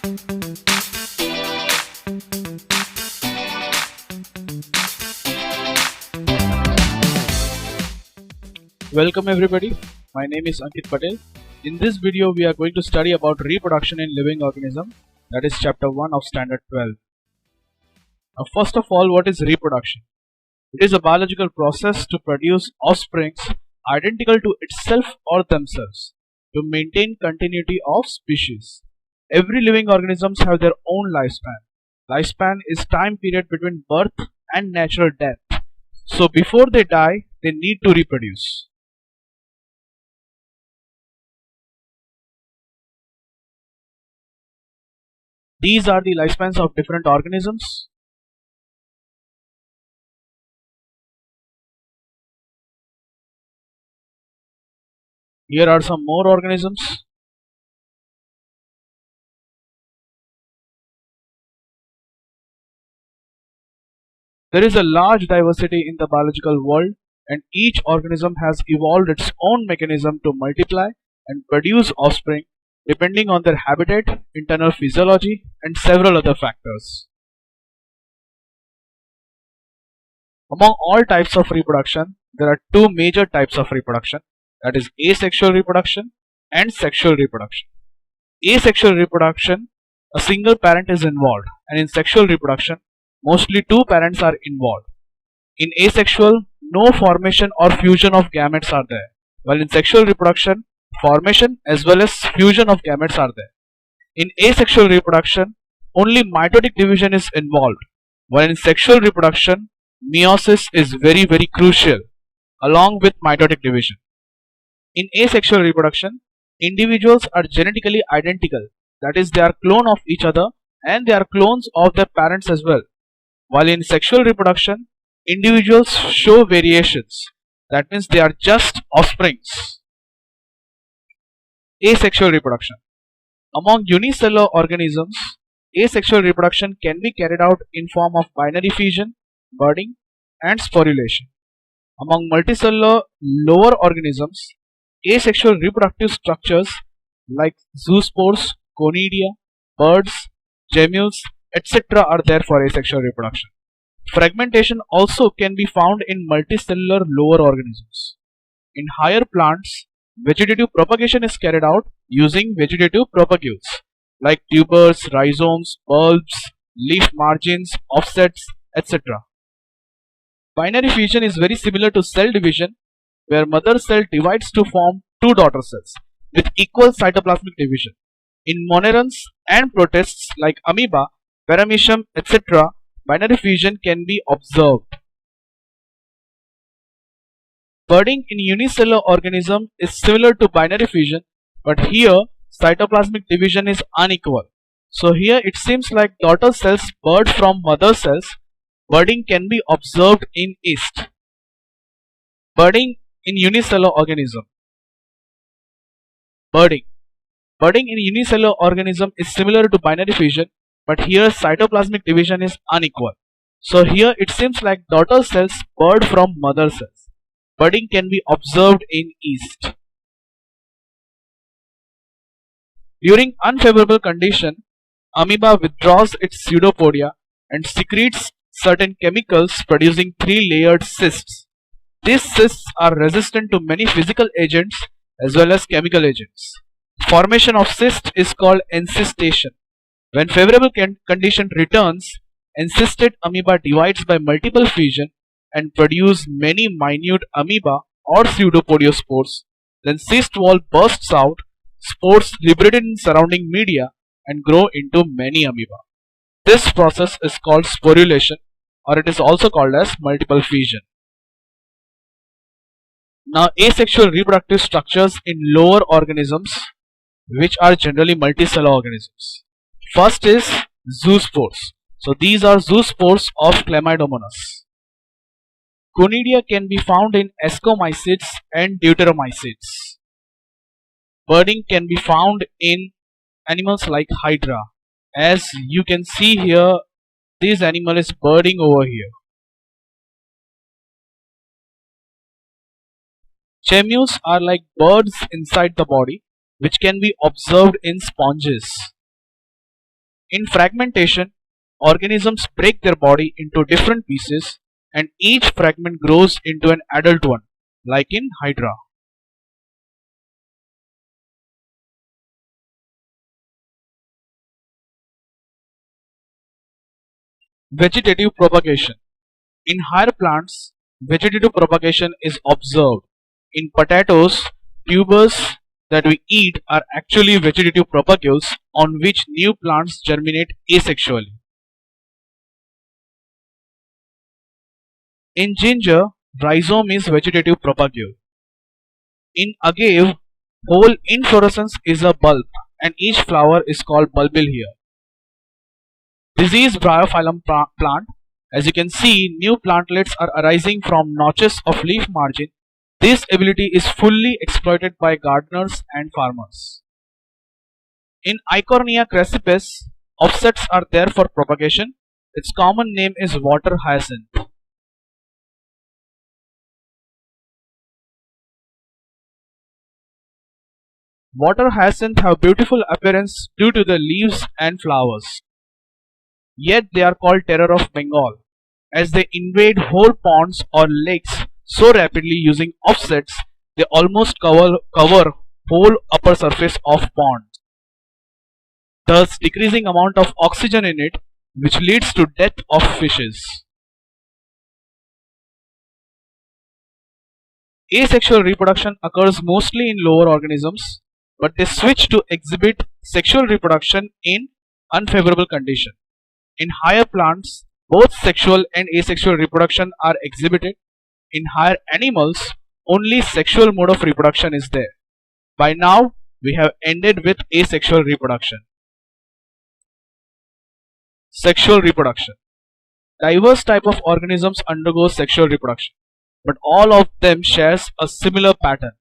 Welcome everybody, my name is Ankit Patel. In this video we are going to study about reproduction in living organism, that is chapter 1 of standard 12. Now first of all, what is reproduction? It is a biological process to produce offsprings identical to itself or themselves to maintain continuity of species. Every living organisms have their own lifespan. Lifespan is time period between birth and natural death. So before they die, they need to reproduce. These are the lifespans of different organisms. Here are some more organisms. There is a large diversity in the biological world, and each organism has evolved its own mechanism to multiply and produce offspring depending on their habitat, internal physiology, and several other factors. Among all types of reproduction, there are two major types of reproduction, that is asexual reproduction and sexual reproduction. Asexual reproduction, a single parent is involved, and in sexual reproduction, mostly two parents are involved. In asexual, no formation or fusion of gametes are there, while in sexual reproduction, formation as well as fusion of gametes are there. In asexual reproduction, only mitotic division is involved, while in sexual reproduction, meiosis is very crucial along with mitotic division. In asexual reproduction, individuals are genetically identical, that is, they are clone of each other and they are clones of their parents as well. While in sexual reproduction, individuals show variations, that means they are just offsprings. Asexual reproduction. Among unicellular organisms, asexual reproduction can be carried out in form of binary fission, budding, and sporulation. Among multicellular lower organisms, asexual reproductive structures like zoospores, conidia, birds, gemmules, etc. are there for asexual reproduction. Fragmentation also can be found in multicellular lower organisms. In higher plants, vegetative propagation is carried out using vegetative propagules like tubers, rhizomes, bulbs, leaf margins, offsets, etc. Binary fission is very similar to cell division, where mother cell divides to form two daughter cells with equal cytoplasmic division. In monerans and protists like amoeba, paramecium, etc., binary fission can be observed. Budding in unicellular organism is similar to binary fission, but here cytoplasmic division is unequal. So here it seems like daughter cells bud from mother cells. Budding can be observed in yeast. Budding in unicellular organism. Budding in unicellular organism is similar to binary fission, but here cytoplasmic division is unequal. So here it seems like daughter cells bud from mother cells. Budding can be observed in yeast. During unfavorable condition, amoeba withdraws its pseudopodia and secretes certain chemicals producing three-layered cysts. These cysts are resistant to many physical agents as well as chemical agents. Formation of cyst is called encystation. When favorable condition returns, encysted amoeba divides by multiple fission and produce many minute amoeba or pseudopodiospores. Then cyst wall bursts out, spores liberated in surrounding media and grow into many amoeba. This process is called sporulation, or it is also called as multiple fission. Now asexual reproductive structures in lower organisms, which are generally multicellular organisms. First is zoospores. So these are zoospores of Chlamydomonas. Conidia can be found in ascomycetes and deuteromycetes. Budding can be found in animals like Hydra. As you can see here, this animal is budding over here. Gemmules are like birds inside the body, which can be observed in sponges. In fragmentation, organisms break their body into different pieces and each fragment grows into an adult one, like in Hydra. Vegetative propagation. In higher plants, vegetative propagation is observed. In potatoes, tubers that we eat are actually vegetative propagules on which new plants germinate asexually. In ginger, rhizome is vegetative propagule. In agave, whole inflorescence is a bulb and each flower is called bulbil here. Disease bryophyllum plant. As you can see, new plantlets are arising from notches of leaf margin. This ability is fully exploited by gardeners and farmers. In Eichhornia crassipes, offsets are there for propagation. Its common name is water hyacinth. Water hyacinth have beautiful appearance due to the leaves and flowers. Yet they are called terror of Bengal, as they invade whole ponds or lakes so rapidly using offsets they almost cover whole upper surface of ponds, thus decreasing amount of oxygen in it, which leads to death of fishes. Asexual reproduction occurs mostly in lower organisms, but they switch to exhibit sexual reproduction in unfavorable condition. In higher plants, both sexual and asexual reproduction are exhibited. In higher animals, only sexual mode of reproduction is there. By now, we have ended with asexual reproduction. Sexual reproduction. Diverse type of organisms undergo sexual reproduction, but all of them shares a similar pattern.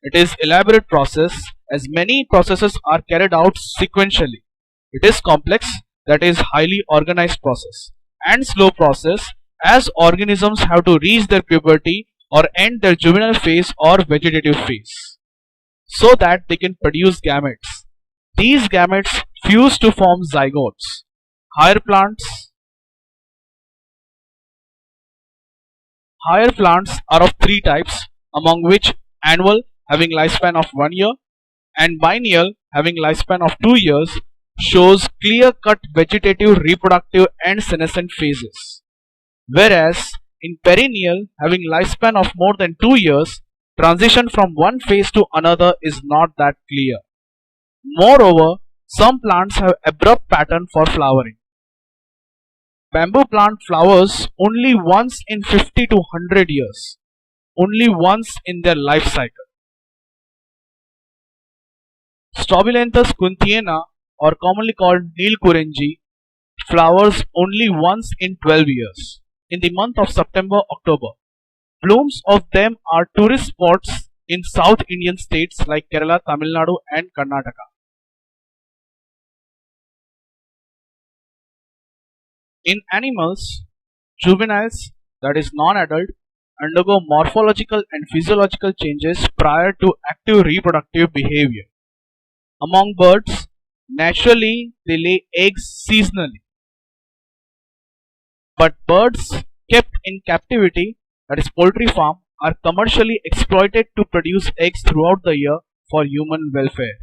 It is elaborate process as many processes are carried out sequentially. It is complex, that is highly organized process, and slow process as organisms have to reach their puberty or end their juvenile phase or vegetative phase so that they can produce gametes. These gametes fuse to form zygotes. Higher plants are of three types, among which annual having lifespan of 1 year and biennial having lifespan of 2 years shows clear-cut vegetative, reproductive and senescent phases. Whereas in perennial having lifespan of more than 2 years, transition from one phase to another is not that clear. Moreover, some plants have abrupt pattern for flowering. Bamboo plant flowers only once in 50 to 100 years, only once in their life cycle. Strobilanthes kunthiana, or commonly called Neelkurenji, flowers only once in 12 years, in the month of September-October. Blooms of them are tourist spots in South Indian states like Kerala, Tamil Nadu and Karnataka. In animals, juveniles, that is non-adult, undergo morphological and physiological changes prior to active reproductive behavior. Among birds, naturally they lay eggs seasonally. But birds kept in captivity, that is poultry farm, are commercially exploited to produce eggs throughout the year for human welfare.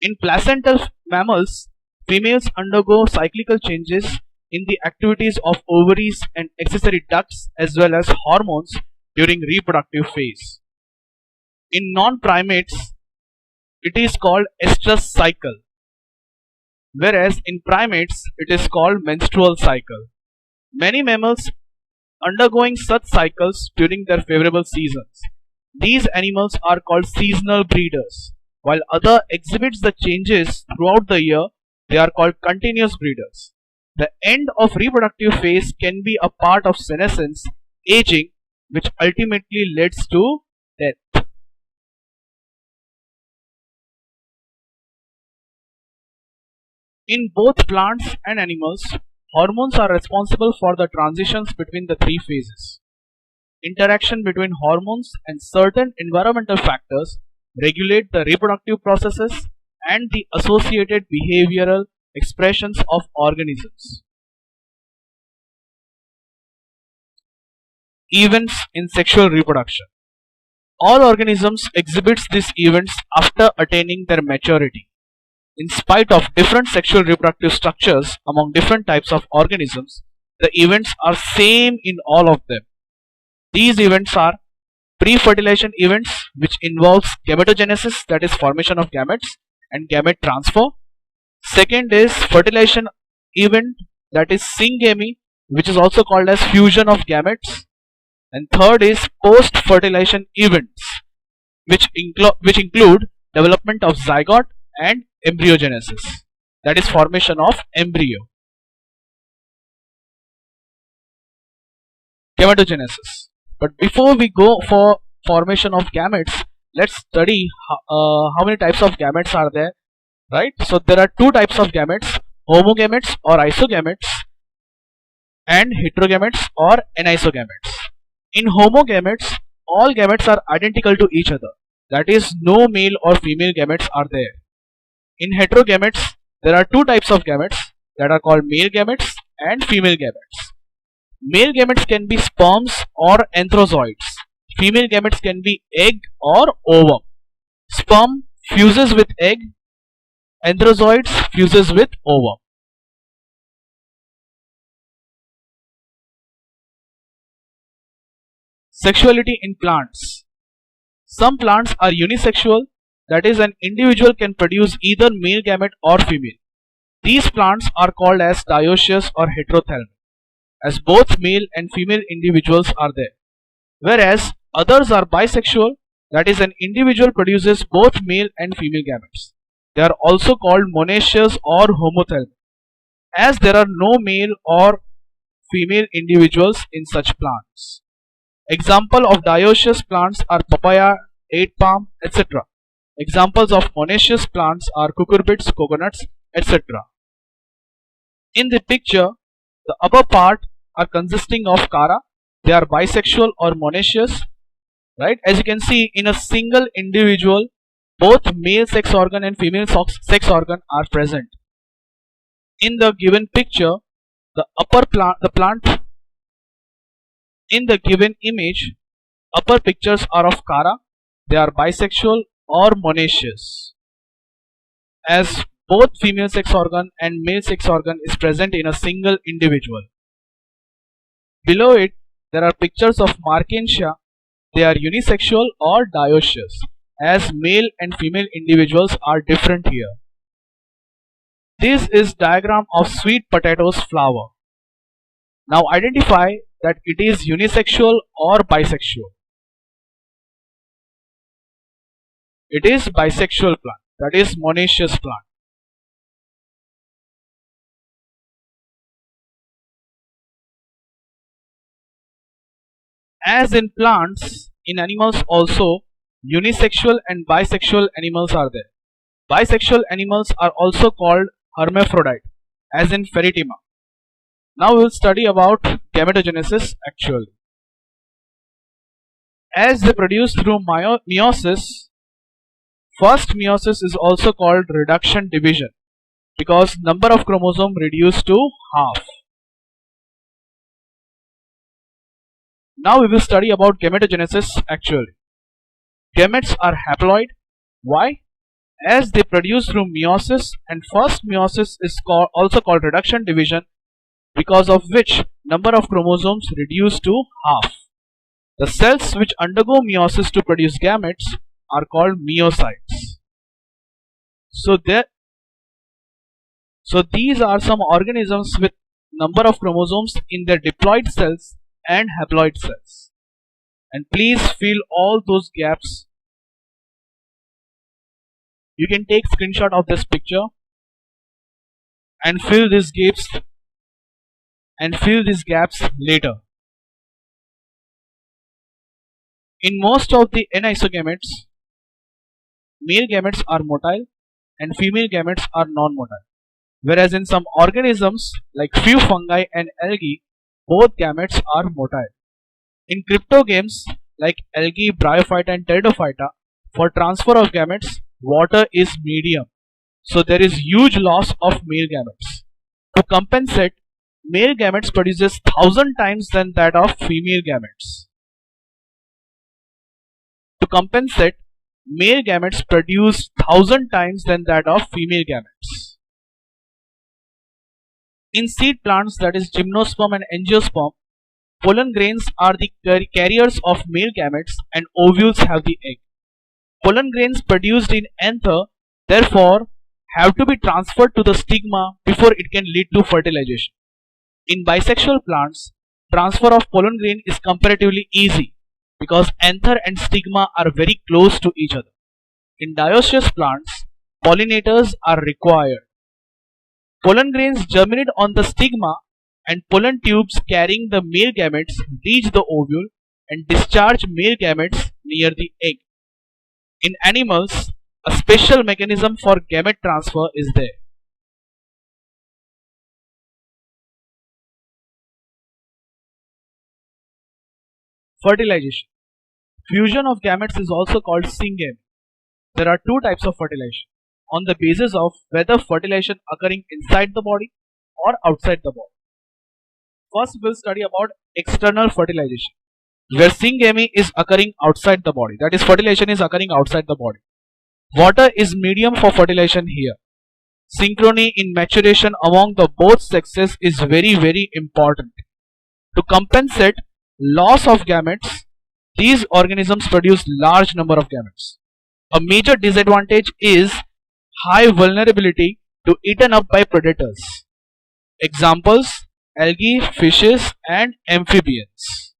In placental mammals, females undergo cyclical changes in the activities of ovaries and accessory ducts as well as hormones during reproductive phase. In non-primates, it is called estrous cycle, whereas in primates it is called menstrual cycle. Many mammals undergoing such cycles during their favorable seasons. These animals are called seasonal breeders, while other exhibits the changes throughout the year. They are called continuous breeders. The end of reproductive phase can be a part of senescence, aging, which ultimately leads to death. In both plants and animals, hormones are responsible for the transitions between the three phases. Interaction between hormones and certain environmental factors regulate the reproductive processes and the associated behavioral expressions of organisms. Events in sexual reproduction. All organisms exhibit these events after attaining their maturity. In spite of different sexual reproductive structures among different types of organisms, the events are same in all of them. These events are pre-fertilization events, which involves gametogenesis, that is formation of gametes, and gamete transfer. Second is fertilization event, that is syngamy, which is also called as fusion of gametes. And third is post-fertilization events, which include development of zygote and embryogenesis, that is formation of embryo. Gametogenesis. But before we go for formation of gametes, let's study how many types of gametes are there, right? So there are two types of gametes: homogametes or isogametes, and heterogametes or anisogametes. In homogametes, all gametes are identical to each other, that is, no male or female gametes are there. In heterogametes, there are two types of gametes that are called male gametes and female gametes. Male gametes can be sperms or anthrozoids. Female gametes can be egg or ovum. Sperm fuses with egg, anthrozoids fuses with ovum. Sexuality in plants. Some plants are unisexual, that is, an individual can produce either male gamete or female. These plants are called as dioecious or heterothalamic, as both male and female individuals are there. Whereas others are bisexual, that is, an individual produces both male and female gametes. They are also called monoecious or homothalamic, as there are no male or female individuals in such plants. Example of dioecious plants are papaya, date palm, etc. Examples of monoecious plants are cucurbits, coconuts, etc. In the picture, the upper part are consisting of chara. They are bisexual or monoecious, right? As you can see, in a single individual, both male sex organ and female sex organ are present. In the given picture, the plant in the given image, upper pictures are of chara. They are bisexual or monoecious, as both female sex organ and male sex organ is present in a single individual. Below it, there are pictures of Marchantia. They are unisexual or dioecious, as male and female individuals are different here. This is diagram of sweet potatoes flower. Now identify that it is unisexual or bisexual. It is bisexual plant, that is monoecious plant. As in plants, in animals also, unisexual and bisexual animals are there. Bisexual animals are also called hermaphrodite, as in Pheretima. Now we will study about gametogenesis actually. As they produce through meiosis, first meiosis is also called reduction division, because number of chromosomes reduced to half. Now we will study about gametogenesis actually. Gametes are haploid. Why? As they produce through meiosis, and first meiosis is also called reduction division, because of which number of chromosomes reduced to half. The cells which undergo meiosis to produce gametes are called meiocytes. So these are some organisms with number of chromosomes in their diploid cells and haploid cells. And please fill all those gaps. You can take screenshot of this picture and fill these gaps later. In most of the anisogametes, male gametes are motile and female gametes are non-motile. Whereas in some organisms like few fungi and algae, both gametes are motile. In cryptogames like algae, bryophyta and pteridophyta, for transfer of gametes, water is medium. So there is huge loss of male gametes. To compensate, male gametes produces 1000 times than that of female gametes. To compensate, male gametes produce 1000 times than that of female gametes. In seed plants, that is gymnosperm and angiosperm, pollen grains are the carriers of male gametes and ovules have the egg. Pollen grains produced in anther therefore have to be transferred to the stigma before it can lead to fertilization. In bisexual plants, transfer of pollen grain is comparatively easy because anther and stigma are very close to each other. In dioecious plants, pollinators are required. Pollen grains germinate on the stigma and pollen tubes carrying the male gametes reach the ovule and discharge male gametes near the egg. In animals, a special mechanism for gamete transfer is there. Fertilization. Fusion of gametes is also called syngamy. There are two types of fertilization on the basis of whether fertilization occurring inside the body or outside the body. First, we'll study about external fertilization, where syngamy is occurring outside the body. That is, fertilization is occurring outside the body. Water is medium for fertilization here. Synchrony in maturation among the both sexes is very important. To compensate loss of gametes, these organisms produce large number of gametes. A major disadvantage is high vulnerability to eaten up by predators. Examples: algae, fishes and amphibians.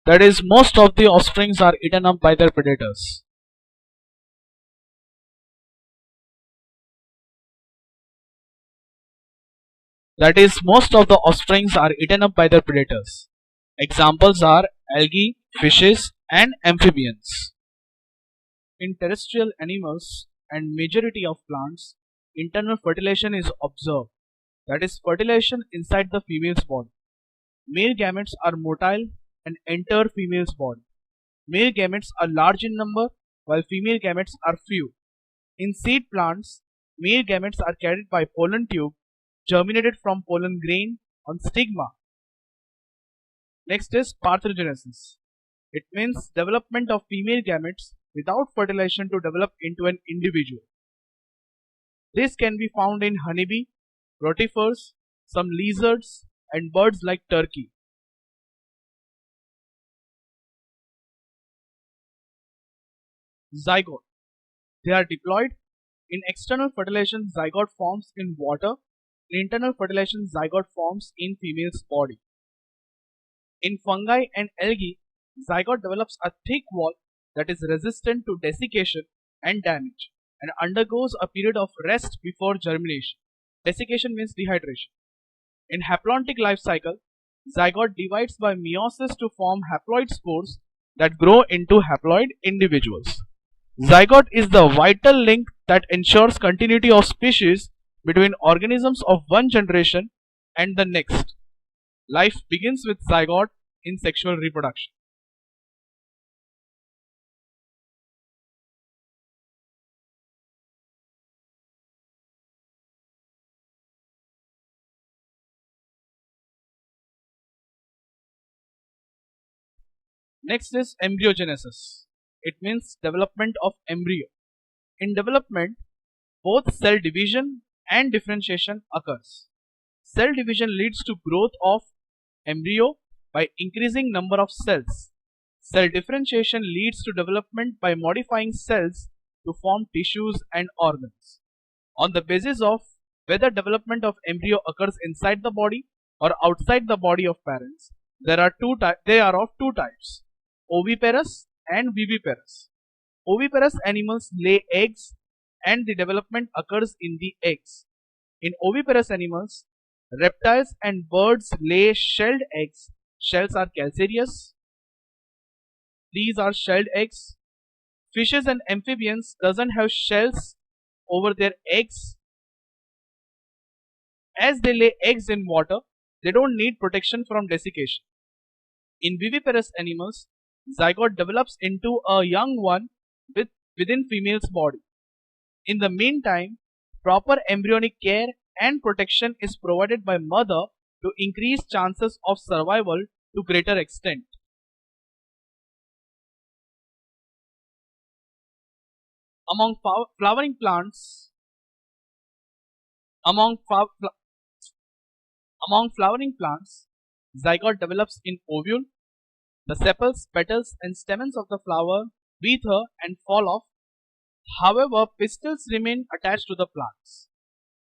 That is, most of the offsprings are eaten up by their predators. That is, most of the offsprings are eaten up by their predators. Examples are algae, fishes and amphibians. In terrestrial animals and majority of plants, internal fertilization is observed. That is, fertilization inside the female's body. Male gametes are motile and enter female's body. Male gametes are large in number while female gametes are few. In seed plants, male gametes are carried by pollen tube germinated from pollen grain on stigma. Next is parthenogenesis. It means development of female gametes without fertilization to develop into an individual. This can be found in honeybee, rotifers, some lizards and birds like turkey. Zygote. They are diploid. In external fertilization, zygote forms in water. In internal fertilization, zygote forms in female's body. In fungi and algae, zygote develops a thick wall that is resistant to desiccation and damage and undergoes a period of rest before germination. Desiccation means dehydration. In haplontic life cycle, zygote divides by meiosis to form haploid spores that grow into haploid individuals. Zygote is the vital link that ensures continuity of species between organisms of one generation and the next. Life begins with zygote in sexual reproduction. Next is embryogenesis. It means development of embryo. In development, both cell division and differentiation occurs. Cell division leads to growth of embryo by increasing number of cells. Cell differentiation leads to development by modifying cells to form tissues and organs. On the basis of whether development of embryo occurs inside the body or outside the body of parents, they are of two types: oviparous and viviparous. Oviparous animals lay eggs and the development occurs in the eggs. In oviparous animals, reptiles and birds lay shelled eggs. Shells are calcareous. These are shelled eggs. Fishes and amphibians doesn't have shells over their eggs. As they lay eggs in water, they don't need protection from desiccation. In viviparous animals, zygote develops into a young one within female's body. In the meantime, proper embryonic care and protection is provided by mother to increase chances of survival to greater extent. Among flowering plants, among, among flowering plants, zygote develops in ovule. The sepals, petals, and stamens of the flower wither and fall off. However, pistils remain attached to the plants.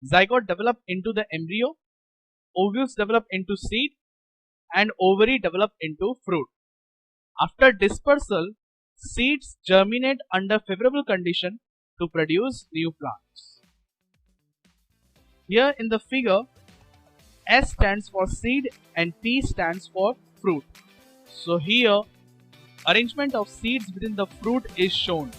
Zygote develop into the embryo, ovules develop into seed, and ovary develop into fruit. After dispersal, seeds germinate under favorable condition to produce new plants. Here in the figure, S stands for seed and P stands for fruit. So here, arrangement of seeds within the fruit is shown.